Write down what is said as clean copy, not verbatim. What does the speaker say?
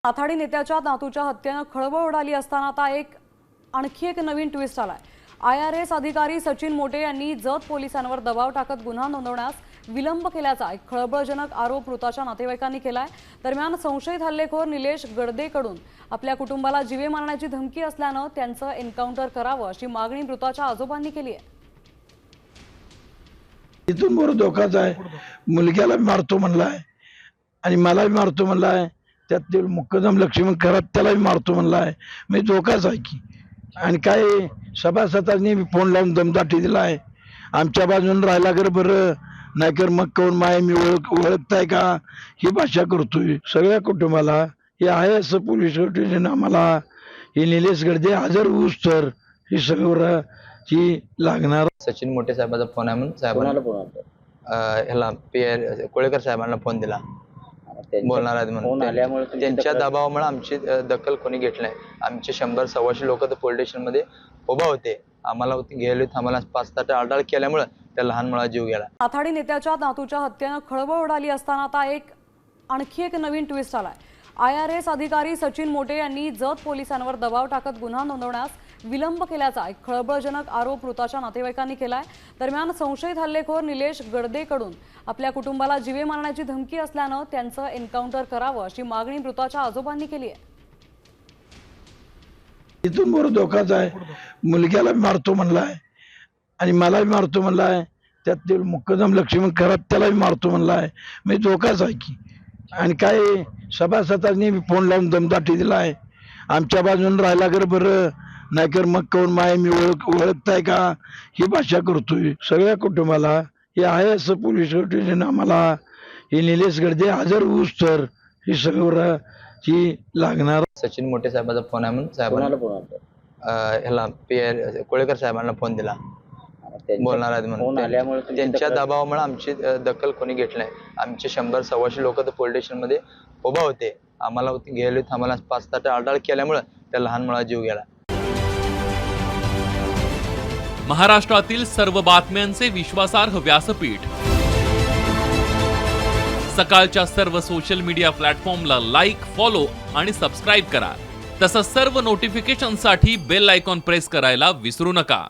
आथाडी नेत्याच्या नातूच्या हत्येनं खळबळ उडाली असताना आता आणखी एक नवीन ट्विस्ट आलाय। IRS अधिकारी सचिन मोटे यांनी जत पोलिसांवर दबाव टाकत गुन्हा नोंदवण्यास विलंब केल्याचा एक खळबळजनक आरोप मृताच्या नातेवाईकांनी केलाय। दरम्यान संशयित हल्लेखोर निलेश गडदेकडून आपल्या कुटुंबाला जीवे मारण्याची धमकी असल्यानं त्यांचं एन्काउंटर करावं अशी मागणी मृताच्या आजोबांनी केली आहे। इथून मोर धोकाच आहे, मुलग्याला मारतो म्हणलाय आणि मलाही मारतो म्हणलाय, त्यात ते मुक्कादम लक्ष्मण खरात त्यालाही मारतो म्हणलाय, मी धोकाच आहे की। आणि काय सभासदांनी फोन लावून दमदाटी दिलाय, आमच्या बाजून राहिला कर बरं, नाहीतर मग कोण माय मी ओळखताय का ही भाषा करतोय। सगळ्या कुटुंबाला हे आहे असं पोलीस स्टेशन आम्हाला हे निलेश गडदे हजर होऊस तर ही सगळं ही लागणार। सचिन मोटे साहेबांचा फोन आहे म्हणून साहेबांना ह्याला PR कोळेकर साहेबांना फोन दिला, बोलणार आहेत म्हणून। त्यांच्या दबावामुळे आमची दखल कोणी घेतली नाही। आमचे 100-125 लोक तर पोलीस स्टेशन मध्ये उभा होते, आम्हाला गेले आम्हाला 5-7 आढळ केल्यामुळे त्या लहान मुलाचा जीव गेला। आथाडी नेत्याच्या नातूच्या हत्येनं खळबळ उडाली असताना आता आणखी एक नवीन ट्विस्ट आलाय। IRS अधिकारी सचिन मोटे यांनी जत पोलिसांवर दबाव टाकत गुन्हा नोंदवण्यास विलंब केल्याचा एक खळबळजनक आरोप मृताच्या नातेवाईकांनी केलाय। दरम्यान संशयित हल्लेखोर निलेश गडदेकडून आपल्या कुटुंबाला जीवे मारण्याची धमकी असल्यानं त्यांचं एन्काउंटर करावं अशी मागणी मृताच्या आजोबांनी केली आहे। इथून मोर धोकाच आहे, मुलग्याला मारतो म्हणलाय आणि मलाही मारतो म्हणलाय, त्यात ते मुक्कादम लक्ष्मण खरात त्यालाही मारतो म्हणलाय, मी धोकाच आहे की। आणि काय सभासदांनी फोन लावून दमदाटी दिलाय, आमच्या बाजून राहिला कर बरं, नाहीतर मग कोण माय मी ओळखताय का ही भाषा करतोय। सगळ्या कुटुंबाला हे आहे असं पोलीस स्टेशन आम्हाला हे निलेश गडदे हजर होऊस तर ही सगळं ही लागणार। सचिन मोटे साहेबांचा फोन आहे म्हणून साहेबांना ह्याला PR कोळेकर साहेबांना फोन दिला, बोलणार आहेत म्हणून। त्यांच्या दबावामुळे आमची दखल कोणी घेतली नाही। आमचे 100-125 लोक तर पोलीस स्टेशन मध्ये उभा होते, आम्हाला गेले आम्हाला 5-7 आढळ केल्यामुळे त्या लहान मुलाचा जीव गेला। महाराष्ट्रातील सर्व बातम्यांचे विश्वासार्ह व्यासपीठ, सकाळच्या सर्व सोशल मीडिया प्लॅटफॉर्मला लाईक, फॉलो आणि सबस्क्राईब करा। तसंच सर्व नोटिफिकेशनसाठी बेल आयकॉन प्रेस करायला विसरू नका।